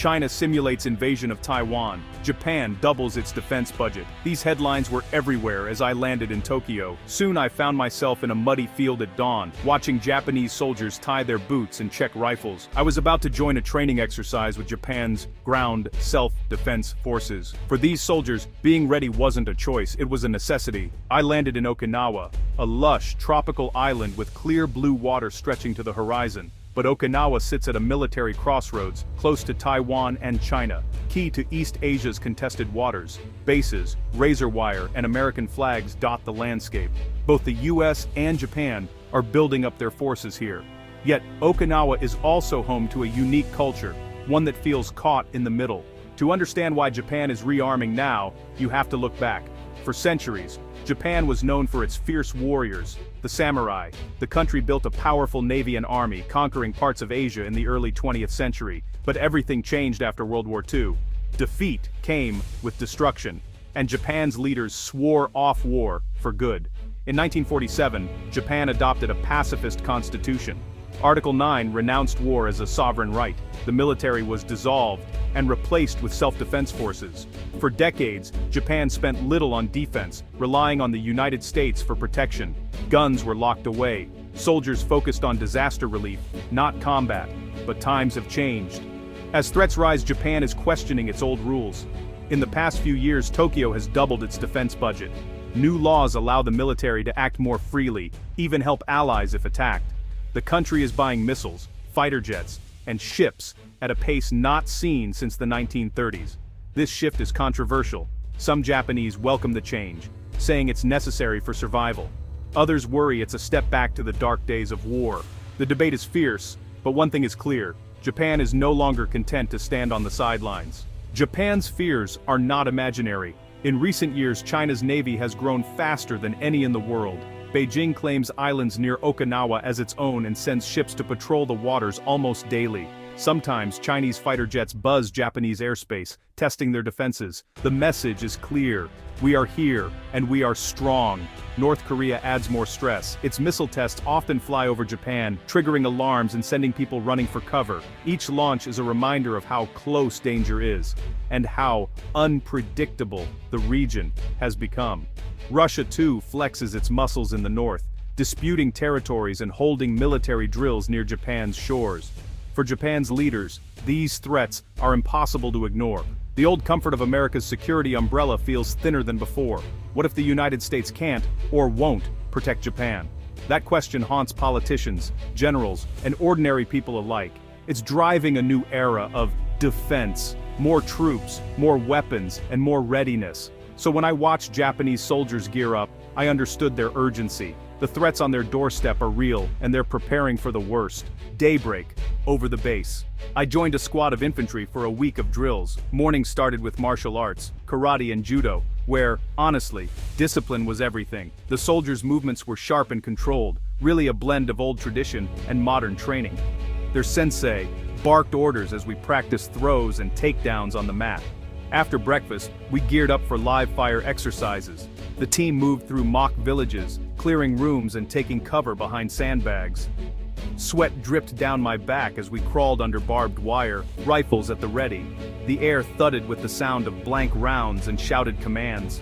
China simulates invasion of Taiwan. Japan doubles its defense budget. These headlines were everywhere as I landed in Tokyo. Soon I found myself in a muddy field at dawn, watching Japanese soldiers tie their boots and check rifles. I was about to join a training exercise with Japan's ground self-defense forces. For these soldiers, being ready wasn't a choice, it was a necessity. I landed in Okinawa, a lush, tropical island with clear blue water stretching to the horizon. But Okinawa sits at a military crossroads, close to Taiwan and China, key to East Asia's contested waters. Bases, razor wire, and American flags dot the landscape. Both the US and Japan are building up their forces here. Yet, Okinawa is also home to a unique culture, one that feels caught in the middle. To understand why Japan is rearming now, you have to look back. For centuries, Japan was known for its fierce warriors, the samurai. The country built a powerful navy and army, conquering parts of Asia in the early 20th century. But everything changed after World War II. Defeat came with destruction, and Japan's leaders swore off war for good. In 1947, Japan adopted a pacifist constitution. Article 9 renounced war as a sovereign right. The military was dissolved and replaced with self-defense forces. For decades, Japan spent little on defense, relying on the United States for protection. Guns were locked away. Soldiers focused on disaster relief, not combat. But times have changed. As threats rise, Japan is questioning its old rules. In the past few years, Tokyo has doubled its defense budget. New laws allow the military to act more freely, even help allies if attacked. The country is buying missiles, fighter jets, and ships at a pace not seen since the 1930s. This shift is controversial. Some Japanese welcome the change, saying it's necessary for survival. Others worry it's a step back to the dark days of war. The debate is fierce, but one thing is clear: Japan is no longer content to stand on the sidelines. Japan's fears are not imaginary. In recent years, China's navy has grown faster than any in the world. Beijing claims islands near Okinawa as its own and sends ships to patrol the waters almost daily. Sometimes Chinese fighter jets buzz Japanese airspace, testing their defenses. The message is clear: we are here, and we are strong. North Korea adds more stress. Its missile tests often fly over Japan, triggering alarms and sending people running for cover. Each launch is a reminder of how close danger is, and how unpredictable the region has become. Russia too flexes its muscles in the north, disputing territories and holding military drills near Japan's shores. For Japan's leaders, these threats are impossible to ignore. The old comfort of America's security umbrella feels thinner than before. What if the United States can't, or won't, protect Japan? That question haunts politicians, generals, and ordinary people alike. It's driving a new era of defense, more troops, more weapons, and more readiness. So when I watched Japanese soldiers gear up, I understood their urgency. The threats on their doorstep are real, and they're preparing for the worst. Daybreak, over the base. I joined a squad of infantry for a week of drills. Mornings started with martial arts, karate and judo, where, honestly, discipline was everything. The soldiers' movements were sharp and controlled, really a blend of old tradition and modern training. Their sensei barked orders as we practiced throws and takedowns on the mat. After breakfast, we geared up for live fire exercises. The team moved through mock villages, clearing rooms and taking cover behind sandbags. Sweat dripped down my back as we crawled under barbed wire, rifles at the ready. The air thudded with the sound of blank rounds and shouted commands.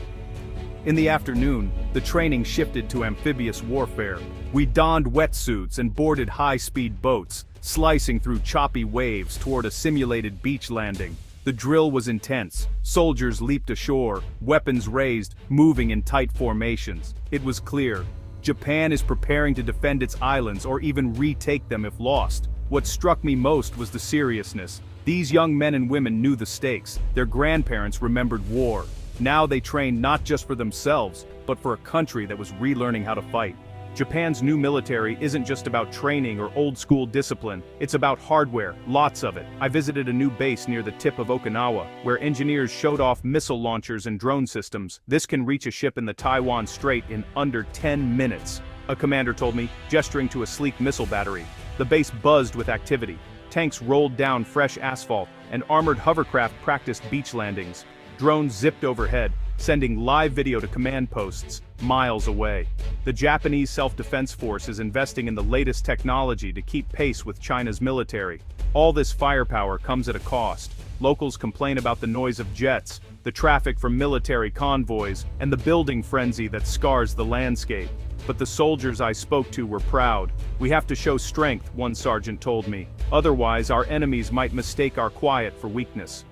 In the afternoon, the training shifted to amphibious warfare. We donned wetsuits and boarded high-speed boats, slicing through choppy waves toward a simulated beach landing. The drill was intense. Soldiers leaped ashore, weapons raised, moving in tight formations. It was clear: Japan is preparing to defend its islands or even retake them if lost. What struck me most was the seriousness. These young men and women knew the stakes. Their grandparents remembered war. Now they trained not just for themselves, but for a country that was relearning how to fight. Japan's new military isn't just about training or old-school discipline, it's about hardware, lots of it. I visited a new base near the tip of Okinawa, where engineers showed off missile launchers and drone systems. This can reach a ship in the Taiwan Strait in under 10 minutes, a commander told me, gesturing to a sleek missile battery. The base buzzed with activity. Tanks rolled down fresh asphalt, and armored hovercraft practiced beach landings. Drones zipped overhead, sending live video to command posts miles away. The Japanese Self-Defense Force is investing in the latest technology to keep pace with China's military. All this firepower comes at a cost. Locals complain about the noise of jets, the traffic from military convoys, and the building frenzy that scars the landscape. But the soldiers I spoke to were proud. "We have to show strength," one sergeant told me. "Otherwise, our enemies might mistake our quiet for weakness."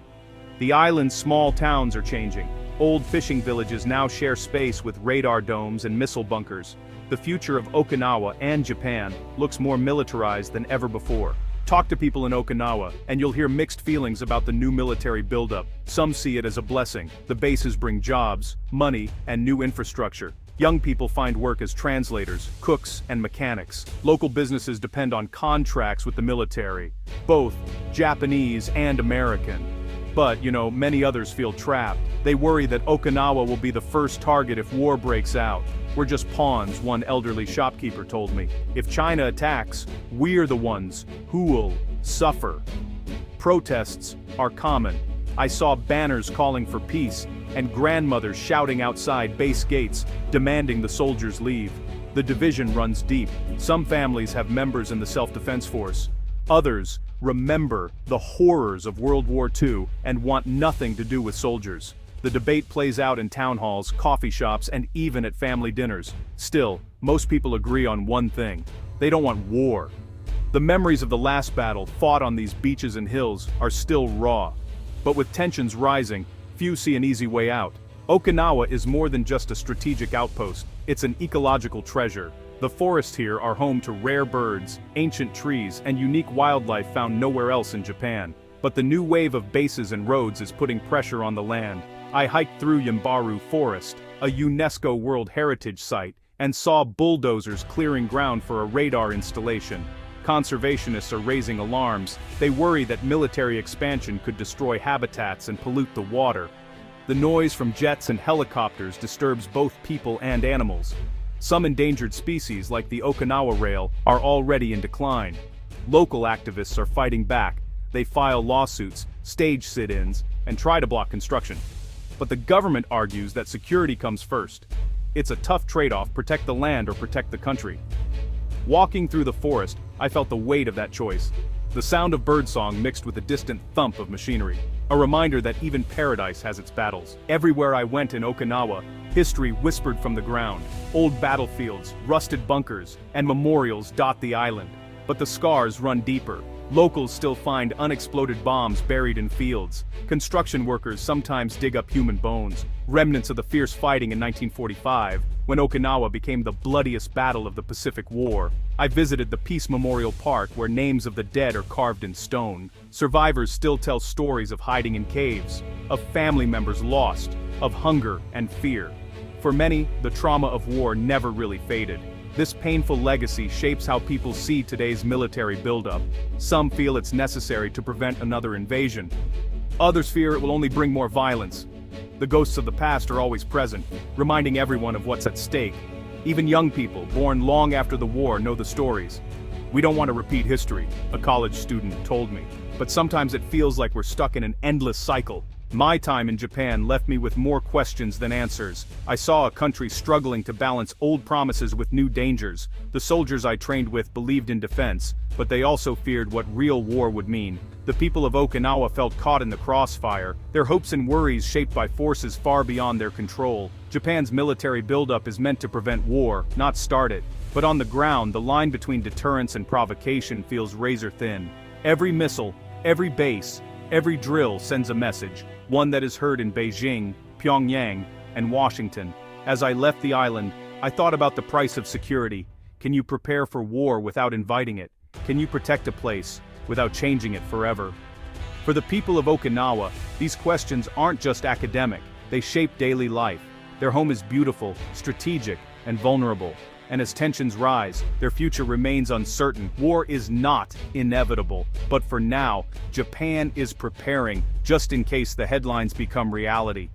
The island's small towns are changing. Old fishing villages now share space with radar domes and missile bunkers. The future of Okinawa and Japan looks more militarized than ever before. Talk to people in Okinawa, and you'll hear mixed feelings about the new military buildup. Some see it as a blessing. The bases bring jobs, money, and new infrastructure. Young people find work as translators, cooks, and mechanics. Local businesses depend on contracts with the military, both Japanese and American. But, many others feel trapped. They worry that Okinawa will be the first target if war breaks out. "We're just pawns," one elderly shopkeeper told me. "If China attacks, we're the ones who will suffer." Protests are common. I saw banners calling for peace, and grandmothers shouting outside base gates, demanding the soldiers leave. The division runs deep. Some families have members in the self-defense force. Others remember the horrors of World War II and want nothing to do with soldiers. The debate plays out in town halls, coffee shops, and even at family dinners. Still, most people agree on one thing: they don't want war. The memories of the last battle, fought on these beaches and hills, are still raw. But with tensions rising, few see an easy way out. Okinawa is more than just a strategic outpost, it's an ecological treasure. The forests here are home to rare birds, ancient trees, and unique wildlife found nowhere else in Japan. But the new wave of bases and roads is putting pressure on the land. I hiked through Yambaru Forest, a UNESCO World Heritage Site, and saw bulldozers clearing ground for a radar installation. Conservationists are raising alarms. They worry that military expansion could destroy habitats and pollute the water. The noise from jets and helicopters disturbs both people and animals. Some endangered species, like the Okinawa rail, are already in decline. Local activists are fighting back. They file lawsuits, stage sit-ins, and try to block construction. But the government argues that security comes first. It's a tough trade-off: protect the land or protect the country. Walking through the forest, I felt the weight of that choice. The sound of birdsong mixed with the distant thump of machinery. A reminder that even paradise has its battles. Everywhere I went in Okinawa, history whispered from the ground. Old battlefields, rusted bunkers, and memorials dot the island. But the scars run deeper. Locals still find unexploded bombs buried in fields. Construction workers sometimes dig up human bones, remnants of the fierce fighting in 1945, when Okinawa became the bloodiest battle of the Pacific War. I visited the Peace Memorial Park, where names of the dead are carved in stone. Survivors still tell stories of hiding in caves, of family members lost, of hunger and fear. For many, the trauma of war never really faded. This painful legacy shapes how people see today's military buildup. Some feel it's necessary to prevent another invasion. Others fear it will only bring more violence. The ghosts of the past are always present, reminding everyone of what's at stake. Even young people, born long after the war, know the stories. "We don't want to repeat history," a college student told me. "But sometimes it feels like we're stuck in an endless cycle." My time in Japan left me with more questions than answers. I saw a country struggling to balance old promises with new dangers. The soldiers I trained with believed in defense, but they also feared what real war would mean. The people of Okinawa felt caught in the crossfire, their hopes and worries shaped by forces far beyond their control. Japan's military buildup is meant to prevent war, not start it. But on the ground, the line between deterrence and provocation feels razor thin. Every missile, every base, every drill sends a message, one that is heard in Beijing, Pyongyang, and Washington. As I left the island, I thought about the price of security. Can you prepare for war without inviting it? Can you protect a place without changing it forever? For the people of Okinawa, these questions aren't just academic, they shape daily life. Their home is beautiful, strategic, and vulnerable. And as tensions rise, their future remains uncertain. War is not inevitable, but for now, Japan is preparing, just in case the headlines become reality.